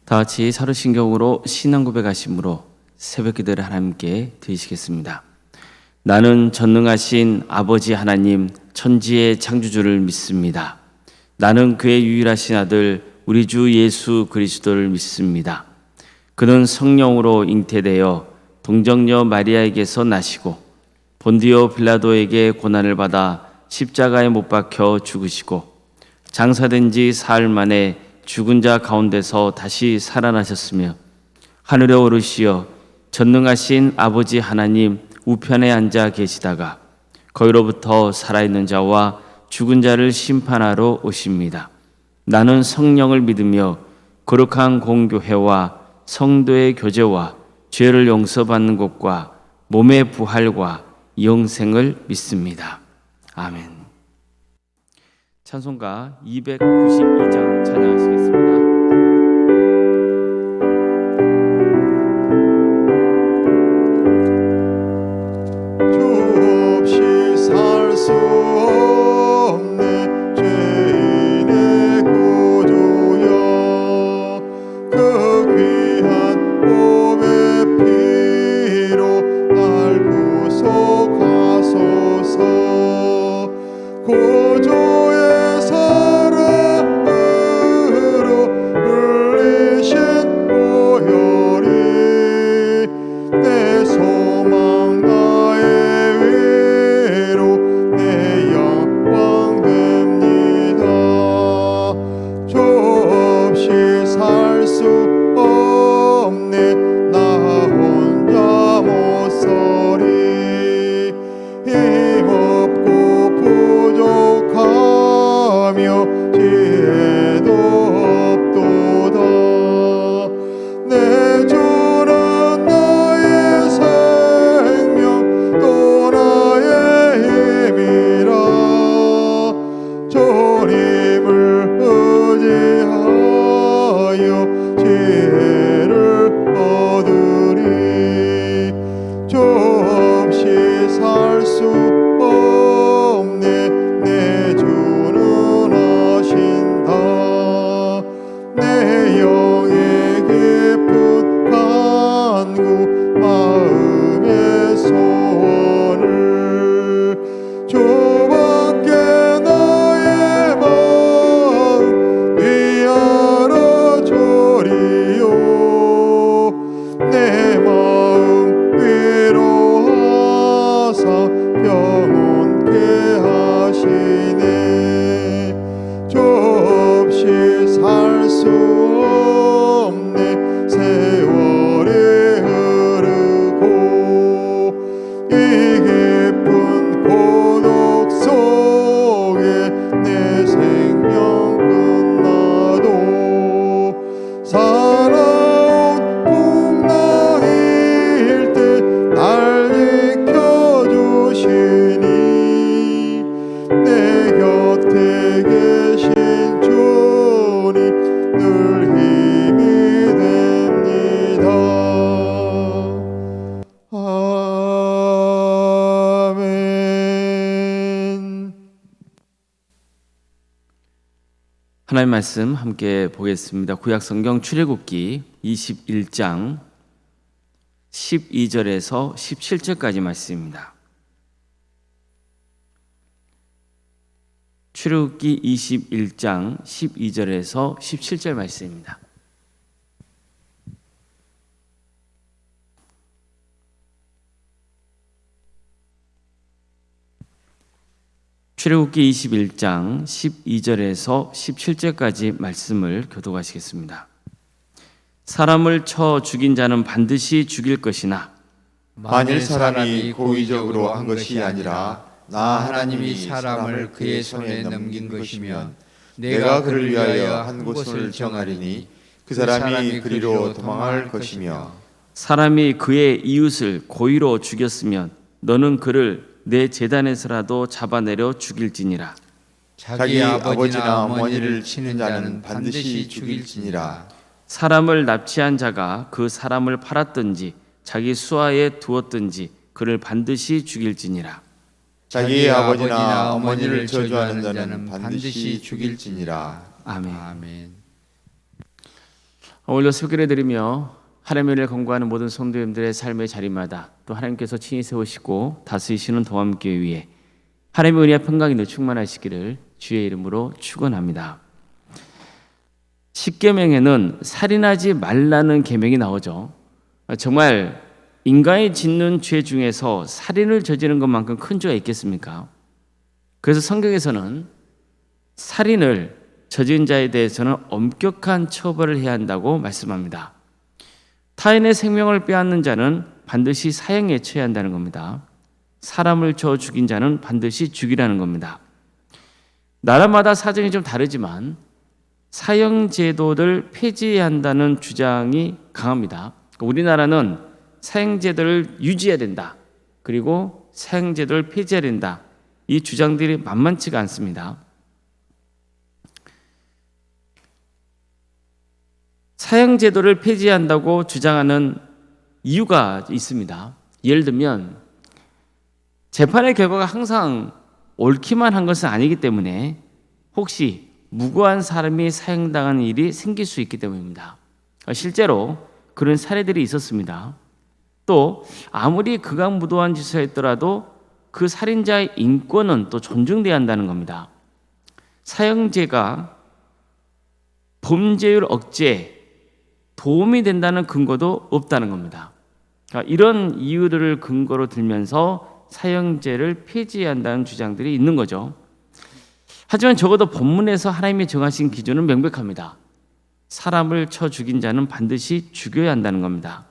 다 같이 사도신경으로 신앙 고백하심으로 새벽 기도를 하나님께 드리시겠습니다. 나는 전능하신 아버지 하나님 천지의 창조주를 믿습니다. 나는 그의 유일하신 아들 우리 주 예수 그리스도를 믿습니다. 그는 성령으로 잉태되어 동정녀 마리아에게서 나시고 본디오 빌라도에게 고난을 받아 십자가에 못 박혀 죽으시고 장사된 지 사흘 만에 죽은 자 가운데서 다시 살아나셨으며 하늘에 오르시어 전능하신 아버지 하나님 우편에 앉아 계시다가 거기로부터 살아있는 자와 죽은 자를 심판하러 오십니다. 나는 성령을 믿으며 거룩한 공교회와 성도의 교제와 죄를 용서받는 것과 몸의 부활과 영생을 믿습니다. 아멘. 찬송가 292장 찬양하시겠습니다. 하나님 말씀 함께 보겠습니다. 구약성경 출애굽기 21장 12절에서 17절까지 말씀입니다. 출애굽기 21장 12절에서 17절 말씀입니다. 출애굽기 21장 12절에서 17절까지 말씀을 교독하시겠습니다. 사람을 쳐 죽인 자는 반드시 죽일 것이나 만일 사람이 고의적으로 한 것이 아니라 나 하나님이 사람을 그의 손에 넘긴 것이면 내가 그를 위하여 한 곳을 정하리니 그 사람이 그리로 도망할 것이며 사람이 그의 이웃을 고의로 죽였으면 너는 그를 내 제단에서라도 잡아내려 죽일지니라. 자기 아버지나 어머니를 치는 자는 반드시 죽일지니라. 사람을 납치한 자가 그 사람을 팔았든지 자기 수하에 두었든지 그를 반드시 죽일지니라. 자기 아버지나 어머니를 저주하는 자는 반드시 죽일지니라. 아멘. 오늘도 소개를 드리며 하나님의 은혜를 간구하는 모든 성도님들의 삶의 자리마다 또 하나님께서 친히 세우시고 다스리시는 동함교회 위에 하나님의 은혜와 평강이 늘 충만하시기를 주의 이름으로 축원합니다. 십계명에는 살인하지 말라는 계명이 나오죠. 정말 인간이 짓는 죄 중에서 살인을 저지르는 것만큼 큰 죄가 있겠습니까? 그래서 성경에서는 살인을 저지른 자에 대해서는 엄격한 처벌을 해야 한다고 말씀합니다. 타인의 생명을 빼앗는 자는 반드시 사형에 처해야 한다는 겁니다. 사람을 쳐 죽인 자는 반드시 죽이라는 겁니다. 나라마다 사정이 좀 다르지만 사형 제도를 폐지해야 한다는 주장이 강합니다. 우리나라는 사형 제도를 유지해야 된다. 그리고 사형 제도를 폐지해야 된다. 이 주장들이 만만치가 않습니다. 사형 제도를 폐지한다고 주장하는 이유가 있습니다. 예를 들면 재판의 결과가 항상 옳기만 한 것은 아니기 때문에 혹시 무고한 사람이 사형당하는 일이 생길 수 있기 때문입니다. 실제로 그런 사례들이 있었습니다. 또 아무리 극악무도한 짓을 했더라도 그 살인자의 인권은 또 존중돼야 한다는 겁니다. 사형제가 범죄율 억제에 도움이 된다는 근거도 없다는 겁니다. 이런 이유들을 근거로 들면서 사형제를 폐지해야 한다는 주장들이 있는 거죠. 하지만 적어도 본문에서 하나님이 정하신 기준은 명백합니다. 사람을 쳐 죽인 자는 반드시 죽여야 한다는 겁니다.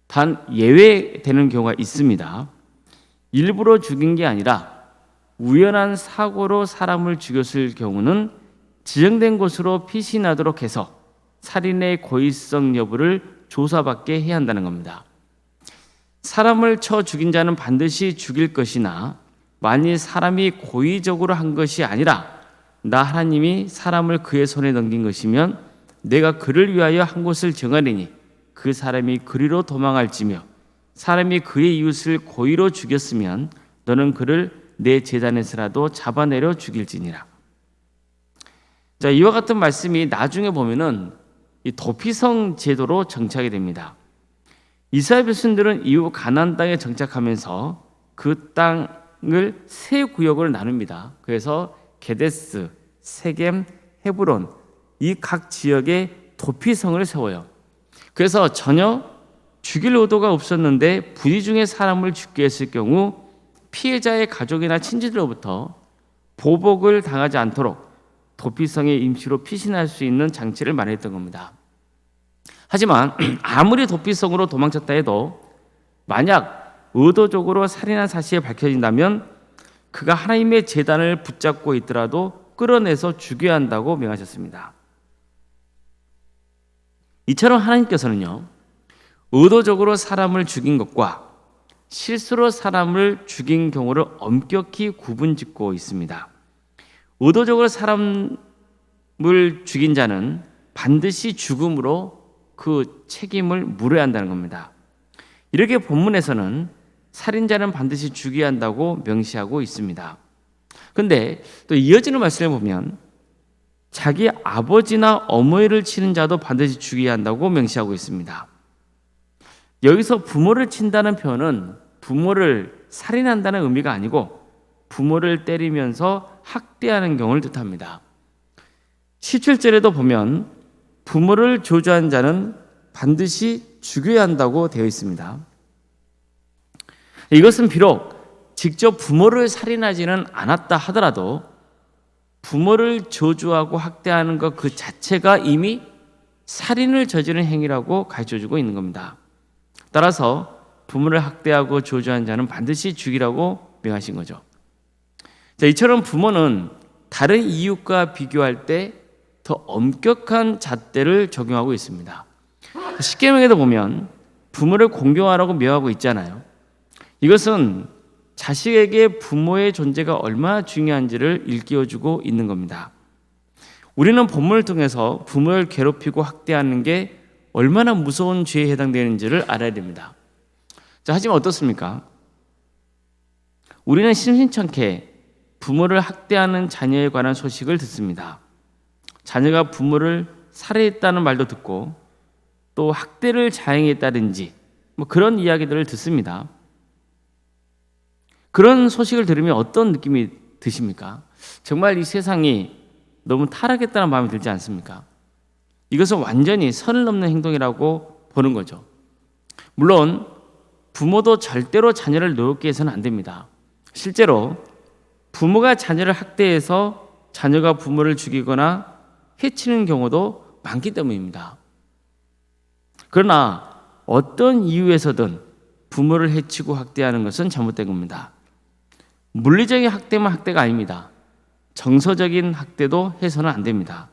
단 예외되는 경우가 있습니다. 일부러 죽인 게 아니라 우연한 사고로 사람을 죽였을 경우는 지정된 곳으로 피신하도록 해서 살인의 고의성 여부를 조사받게 해야 한다는 겁니다. 사람을 쳐 죽인 자는 반드시 죽일 것이나 만일 사람이 고의적으로 한 것이 아니라 나 하나님이 사람을 그의 손에 넘긴 것이면 내가 그를 위하여 한 곳을 정하리니 그 사람이 그리로 도망할지며 사람이 그의 이웃을 고의로 죽였으면 너는 그를 내 제단에서라도 잡아내려 죽일지니라. 자, 이와 같은 말씀이 나중에 보면은 이 도피성 제도로 정착이 됩니다. 이스라엘 백성들은 이후 가나안 땅에 정착하면서 그 땅을 세 구역을 나눕니다. 그래서 게데스, 세겜, 헤브론 이 각 지역에 도피성을 세워요. 그래서 전혀 죽일 의도가 없었는데 부디 중에 사람을 죽게 했을 경우 피해자의 가족이나 친지들로부터 보복을 당하지 않도록 도피성에 임시로 피신할 수 있는 장치를 마련했던 겁니다. 하지만 아무리 도피성으로 도망쳤다 해도 만약 의도적으로 살인한 사실이 밝혀진다면 그가 하나님의 제단을 붙잡고 있더라도 끌어내서 죽여야 한다고 명하셨습니다. 이처럼 하나님께서는요, 의도적으로 사람을 죽인 것과 실수로 사람을 죽인 경우를 엄격히 구분짓고 있습니다. 의도적으로 사람을 죽인 자는 반드시 죽음으로 그 책임을 물어야 한다는 겁니다. 이렇게 본문에서는 살인자는 반드시 죽여야 한다고 명시하고 있습니다. 그런데 또 이어지는 말씀을 보면 자기 아버지나 어머니를 치는 자도 반드시 죽여야 한다고 명시하고 있습니다. 여기서 부모를 친다는 표현은 부모를 살인한다는 의미가 아니고 부모를 때리면서 학대하는 경우를 뜻합니다. 17절에도 보면 부모를 저주한 자는 반드시 죽여야 한다고 되어 있습니다. 이것은 비록 직접 부모를 살인하지는 않았다 하더라도 부모를 저주하고 학대하는 것 그 자체가 이미 살인을 저지른 행위라고 가르쳐주고 있는 겁니다. 따라서 부모를 학대하고 저주한 자는 반드시 죽이라고 명하신 거죠. 자, 이처럼 부모는 다른 이웃과 비교할 때 더 엄격한 잣대를 적용하고 있습니다. 십계명에도 보면 부모를 공경하라고 명하고 있잖아요. 이것은 자식에게 부모의 존재가 얼마나 중요한지를 일깨워주고 있는 겁니다. 우리는 본문을 통해서 부모를 괴롭히고 학대하는 게 얼마나 무서운 죄에 해당되는지를 알아야 됩니다. 자, 하지만 어떻습니까? 우리는 심심찮게 부모를 학대하는 자녀에 관한 소식을 듣습니다. 자녀가 부모를 살해했다는 말도 듣고 또 학대를 자행했다든지 뭐 그런 이야기들을 듣습니다. 그런 소식을 들으면 어떤 느낌이 드십니까? 정말 이 세상이 너무 타락했다는 마음이 들지 않습니까? 이것은 완전히 선을 넘는 행동이라고 보는 거죠. 물론 부모도 절대로 자녀를 노엽게 해서는 안 됩니다. 실제로 부모가 자녀를 학대해서 자녀가 부모를 죽이거나 해치는 경우도 많기 때문입니다. 그러나 어떤 이유에서든 부모를 해치고 학대하는 것은 잘못된 겁니다. 물리적인 학대만 학대가 아닙니다. 정서적인 학대도 해서는 안 됩니다.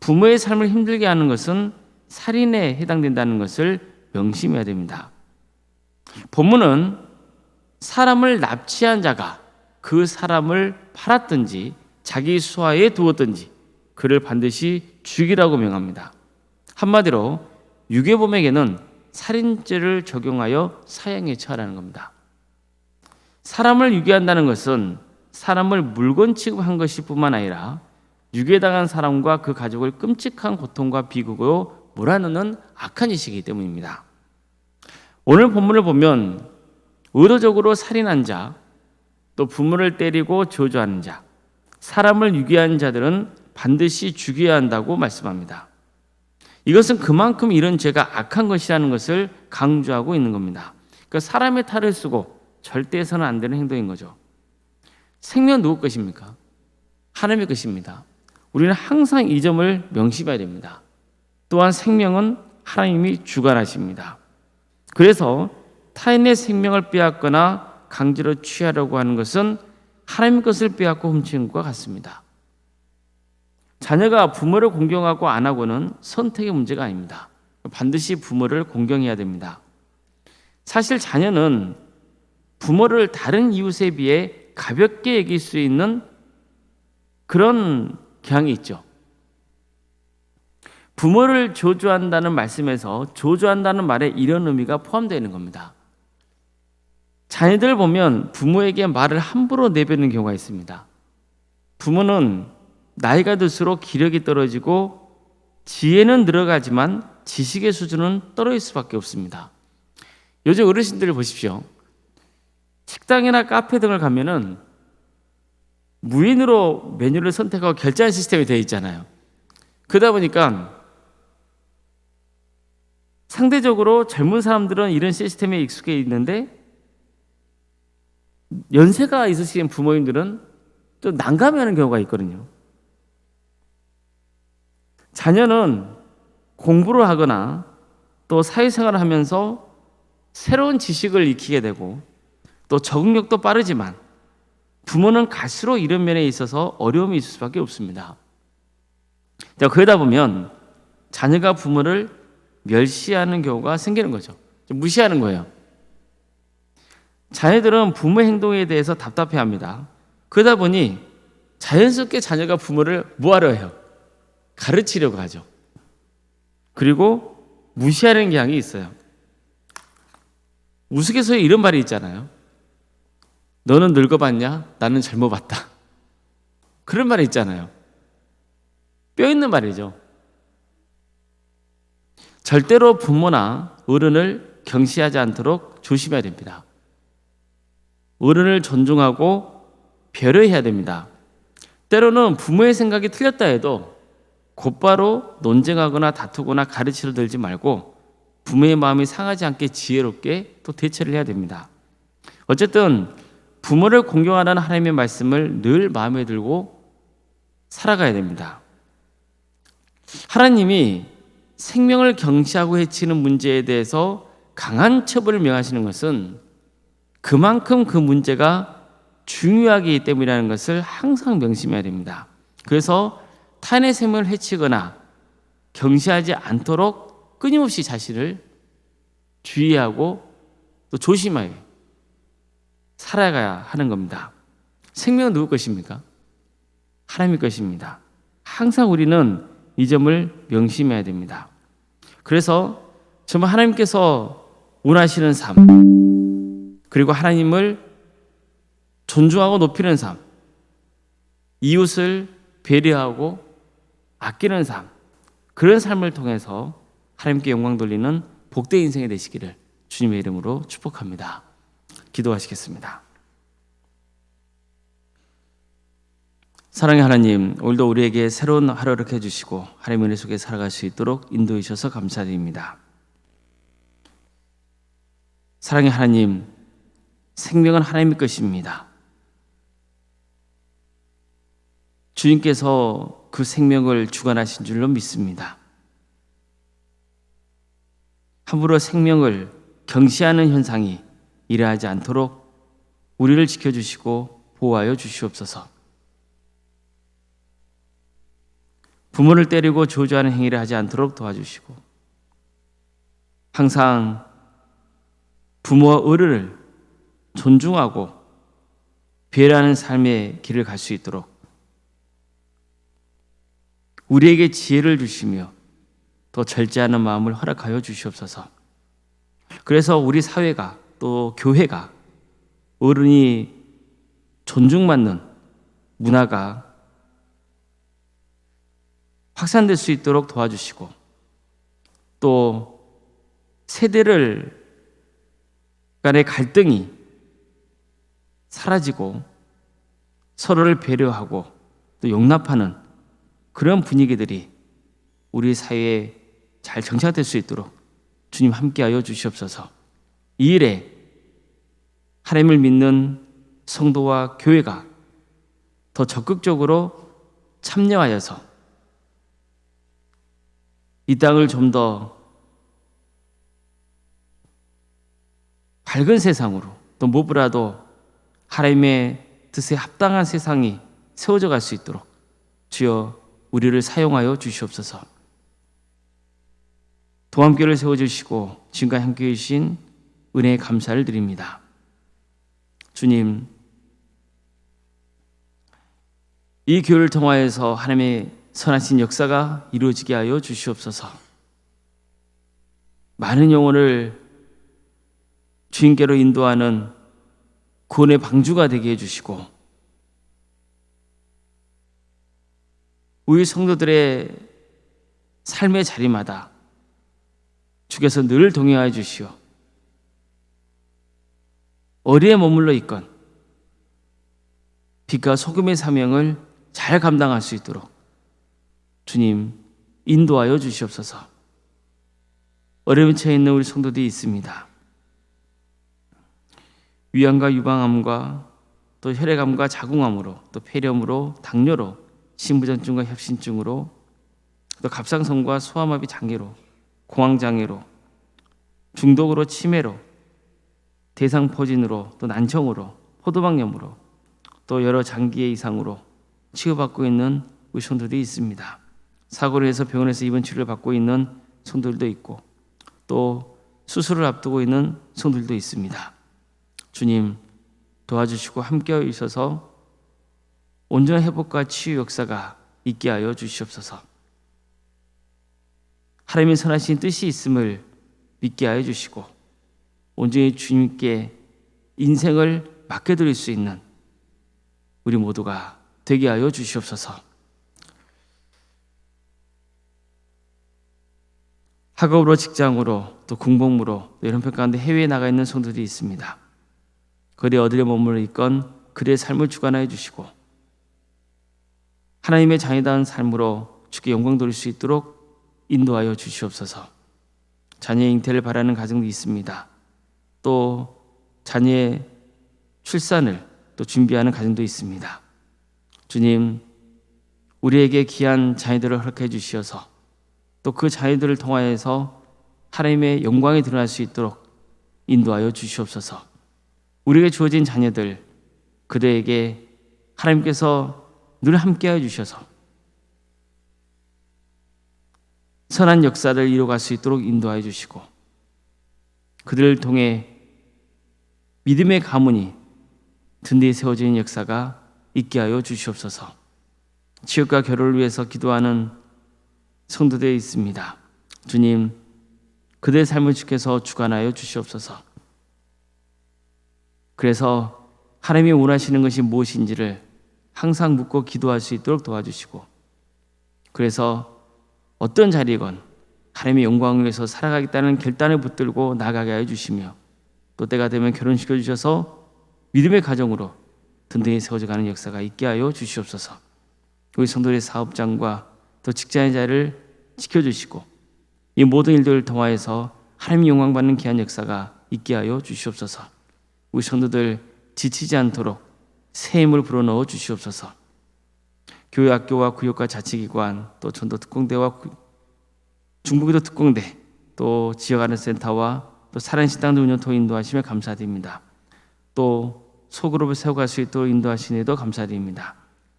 부모의 삶을 힘들게 하는 것은 살인에 해당된다는 것을 명심해야 됩니다. 본문은 사람을 납치한 자가 그 사람을 팔았든지 자기 수하에 두었든지 그를 반드시 죽이라고 명합니다. 한마디로 유괴범에게는 살인죄를 적용하여 사형에 처하라는 겁니다. 사람을 유괴한다는 것은 사람을 물건 취급한 것일 뿐만 아니라 유괴당한 사람과 그 가족을 끔찍한 고통과 비극으로 몰아넣는 악한 짓이기 때문입니다. 오늘 본문을 보면 의도적으로 살인한 자, 또 부모를 때리고 저주하는 자, 사람을 유괴한 자들은 반드시 죽여야 한다고 말씀합니다. 이것은 그만큼 이런 죄가 악한 것이라는 것을 강조하고 있는 겁니다. 그러니까 사람의 탈을 쓰고 절대 해서는 안 되는 행동인 거죠. 생명 누구 것입니까? 하나님의 것입니다. 우리는 항상 이 점을 명심해야 됩니다. 또한 생명은 하나님이 주관하십니다. 그래서 타인의 생명을 빼앗거나 강제로 취하려고 하는 것은 하나님 것을 빼앗고 훔치는 것과 같습니다. 자녀가 부모를 공경하고 안 하고는 선택의 문제가 아닙니다. 반드시 부모를 공경해야 됩니다. 사실 자녀는 부모를 다른 이웃에 비해 가볍게 여길 수 있는 그런 경향이 있죠. 부모를 저주한다는 말씀에서 저주한다는 말에 이런 의미가 포함되어 있는 겁니다. 자녀들 보면 부모에게 말을 함부로 내뱉는 경우가 있습니다. 부모는 나이가 들수록 기력이 떨어지고 지혜는 늘어가지만 지식의 수준은 떨어질 수밖에 없습니다. 요즘 어르신들을 보십시오. 식당이나 카페 등을 가면은 무인으로 메뉴를 선택하고 결제하는 시스템이 되어 있잖아요. 그러다 보니까 상대적으로 젊은 사람들은 이런 시스템에 익숙해 있는데 연세가 있으신 부모님들은 또 난감해하는 경우가 있거든요. 자녀는 공부를 하거나 또 사회생활을 하면서 새로운 지식을 익히게 되고 또 적응력도 빠르지만 부모는 갈수록 이런 면에 있어서 어려움이 있을 수밖에 없습니다. 그러다 보면 자녀가 부모를 멸시하는 경우가 생기는 거죠. 무시하는 거예요. 자녀들은 부모의 행동에 대해서 답답해합니다. 그러다 보니 자연스럽게 자녀가 부모를 뭐하려 해요? 가르치려고 하죠. 그리고 무시하는 경향이 있어요. 우스갯소리에 이런 말이 있잖아요. 너는 늙어봤냐? 나는 젊어봤다. 그런 말이 있잖아요. 뼈 있는 말이죠. 절대로 부모나 어른을 경시하지 않도록 조심해야 됩니다. 어른을 존중하고 배려해야 됩니다. 때로는 부모의 생각이 틀렸다 해도 곧바로 논쟁하거나 다투거나 가르치려 들지 말고 부모의 마음이 상하지 않게 지혜롭게 또 대처를 해야 됩니다. 어쨌든 부모를 공경하라는 하나님의 말씀을 늘 마음에 들고 살아가야 됩니다. 하나님이 생명을 경시하고 해치는 문제에 대해서 강한 처벌을 명하시는 것은 그만큼 그 문제가 중요하기 때문이라는 것을 항상 명심해야 됩니다. 그래서 타인의 생명을 해치거나 경시하지 않도록 끊임없이 자신을 주의하고 또 조심하여 살아가야 하는 겁니다. 생명은 누구 것입니까? 하나님의 것입니다. 항상 우리는 이 점을 명심해야 됩니다. 그래서 정말 하나님께서 원하시는 삶, 그리고 하나님을 존중하고 높이는 삶, 이웃을 배려하고 아끼는 삶, 그런 삶을 통해서 하나님께 영광 돌리는 복된 인생이 되시기를 주님의 이름으로 축복합니다. 기도하시겠습니다. 사랑의 하나님, 오늘도 우리에게 새로운 하루를 해주시고 하나님의 은혜 속에 살아갈 수 있도록 인도해 주셔서 감사드립니다. 사랑의 하나님, 생명은 하나님의 것입니다. 주님께서 그 생명을 주관하신 줄로 믿습니다. 함부로 생명을 경시하는 현상이 일어나지 않도록 우리를 지켜주시고 보호하여 주시옵소서. 부모를 때리고 저주하는 행위를 하지 않도록 도와주시고, 항상 부모와 어른을 존중하고 배려하는 삶의 길을 갈 수 있도록 우리에게 지혜를 주시며 더 절제하는 마음을 허락하여 주시옵소서. 그래서 우리 사회가 또 교회가 어른이 존중받는 문화가 확산될 수 있도록 도와주시고, 또 세대를 간의 갈등이 사라지고 서로를 배려하고 또 용납하는 그런 분위기들이 우리 사회에 잘 정착될 수 있도록 주님 함께하여 주시옵소서. 이 일에 하나님을 믿는 성도와 교회가 더 적극적으로 참여하여서 이 땅을 좀 더 밝은 세상으로, 또 무엇보다도 하나님의 뜻에 합당한 세상이 세워져 갈 수 있도록 주여 우리를 사용하여 주시옵소서. 동암교회를 세워주시고 지금까지 함께해 주신 은혜에 감사를 드립니다. 주님, 이 교회를 통하여서 하나님의 선하신 역사가 이루어지게 하여 주시옵소서. 많은 영혼을 주님께로 인도하는 구원의 방주가 되게 해주시고, 우리 성도들의 삶의 자리마다 주께서 늘 동행하여 주시오. 어디에 머물러 있건 빛과 소금의 사명을 잘 감당할 수 있도록 주님 인도하여 주시옵소서. 어려움에 처해 있는 우리 성도들이 있습니다. 위암과 유방암과 또 혈액암과 자궁암으로, 또 폐렴으로, 당뇨로, 신부전증과 협신증으로, 또 갑상선과 소아마비 장애로, 공황장애로, 중독으로, 치매로, 대상포진으로, 또 난청으로, 포도막염으로, 또 여러 장기의 이상으로 치유받고 있는 우리 성도들이 있습니다. 사고로 해서 병원에서 입원 치료를 받고 있는 성도들도 있고, 또 수술을 앞두고 있는 성도들도 있습니다. 주님 도와주시고 함께하여 주셔서 온전한 회복과 치유 역사가 있게 하여 주시옵소서. 하나님의 선하신 뜻이 있음을 믿게 하여 주시고, 온전히 주님께 인생을 맡겨드릴 수 있는 우리 모두가 되게 하여 주시옵소서. 학업으로, 직장으로, 또 군복무로, 또 연합회 가운데 해외에 나가 있는 성도들이 있습니다. 그들이 어디에 머물러 있건 그들의 삶을 주관하여 주시고, 하나님의 자녀다운 삶으로 주께 영광 돌릴 수 있도록 인도하여 주시옵소서. 자녀의 잉태를 바라는 가정도 있습니다. 또 자녀의 출산을 또 준비하는 가정도 있습니다. 주님, 우리에게 귀한 자녀들을 허락해 주시어서 또 그 자녀들을 통하여서 하나님의 영광이 드러날 수 있도록 인도하여 주시옵소서. 우리에게 주어진 자녀들, 그들에게 하나님께서 늘 함께하여 주셔서 선한 역사를 이루어갈 수 있도록 인도하여 주시고, 그들을 통해 믿음의 가문이 든든히 세워지는 역사가 있게 하여 주시옵소서. 치유과 결혼을 위해서 기도하는 성도들이 있습니다. 주님, 그들의 삶을 주께서 주관하여 주시옵소서. 그래서 하나님이 원하시는 것이 무엇인지를 항상 묻고 기도할 수 있도록 도와주시고, 그래서 어떤 자리건 하나님의 영광을 위해서 살아가겠다는 결단을 붙들고 나가게 하여 주시며 또 때가 되면 결혼시켜 주셔서 믿음의 가정으로 든든히 세워져가는 역사가 있게 하여 주시옵소서. 우리 성도의 사업장과 또 직장의 자리를 지켜주시고 이 모든 일들을 통하여서 하나님의 영광받는 귀한 역사가 있게 하여 주시옵소서. 우리 성도들 지치지 않도록 새 힘을 불어넣어 주시옵소서. 교회 학교와 구역과 자치기관 또 전도 특공대와 중부기도 특공대 또 지역아르센터와 또 사랑식당도 운영토 인도하시며 감사드립니다. 또 소그룹을 세워갈 수 있도록 인도하시니에도 감사드립니다.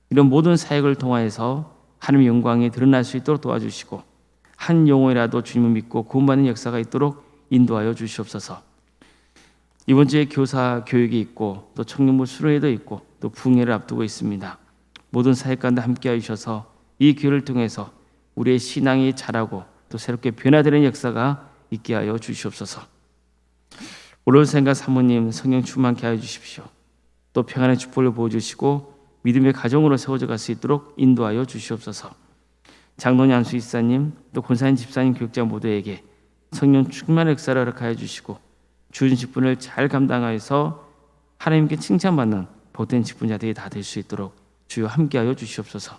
이런 모든 사역을 통하여서 하나님의 영광이 드러날 수 있도록 도와주시고 한 영혼이라도 주님을 믿고 구원받는 역사가 있도록 인도하여 주시옵소서. 이번 주에 교사 교육이 있고 또 청년부 수련회도 있고 또 부흥회를 앞두고 있습니다. 모든 사역 가운데 함께해 주셔서 이 기회를 통해서 우리의 신앙이 자라고 또 새롭게 변화되는 역사가 있게 하여 주시옵소서. 오늘 생각 사모님 성령 충만케 하여 주십시오. 또 평안의 축복을 보여주시고 믿음의 가정으로 세워져 갈 수 있도록 인도하여 주시옵소서. 장로님 안수 이사님 또 권사님 집사님 교육자 모두에게 성령 충만의 역사를 허락하여 주시고 주신 직분을 잘 감당하여서 하나님께 칭찬받는 복된 직분자들이 다 될 수 있도록 주여 함께하여 주시옵소서.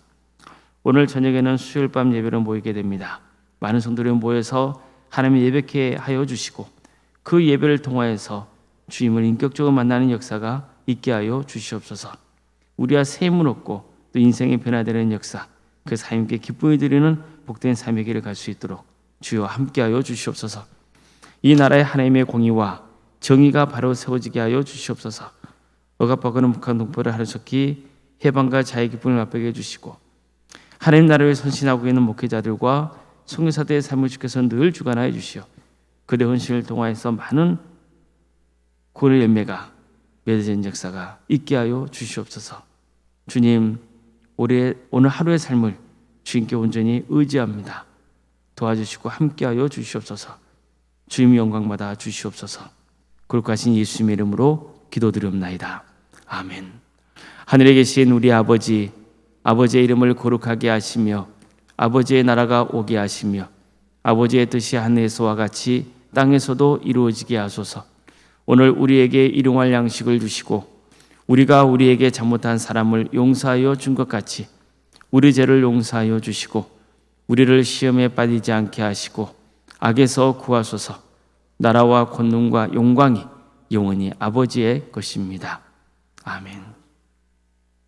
오늘 저녁에는 수요일 밤 예배로 모이게 됩니다. 많은 성도들이 모여서 하나님의 예배케 하여 주시고 그 예배를 통하여서 주님을 인격적으로 만나는 역사가 있게 하여 주시옵소서. 우리와 새 힘을 얻고 또 인생이 변화되는 역사, 그 삶께 기쁨을 드리는 복된 삶의 길을 갈 수 있도록 주여 함께하여 주시옵소서. 이 나라의 하나님의 공의와 정의가 바로 세워지게 하여 주시옵소서. 억압하고는 북한 동포를 하루속히 해방과 자의 기쁨을 맛보게 해주시고 하나님 나라를 선신하고 있는 목회자들과 선교사들의 삶을 주께서 늘 주관하여 주시어 그대 헌신을 통하여서 많은 구원의 열매가 맺어진 역사가 있게 하여 주시옵소서. 주님, 오늘 하루의 삶을 주님께 온전히 의지합니다. 도와주시고 함께하여 주시옵소서. 주님 영광받아 주시옵소서. 거룩하신 예수님의 이름으로 기도드리옵나이다. 아멘. 하늘에 계신 우리 아버지, 아버지의 이름을 거룩하게 하시며 아버지의 나라가 오게 하시며 아버지의 뜻이 하늘에서와 같이 땅에서도 이루어지게 하소서. 오늘 우리에게 일용할 양식을 주시고 우리가 우리에게 잘못한 사람을 용서하여 준 것 같이 우리 죄를 용서하여 주시고 우리를 시험에 빠지지 않게 하시고 악에서 구하소서. 나라와 권능과 영광이 영원히 아버지의 것입니다. 아멘.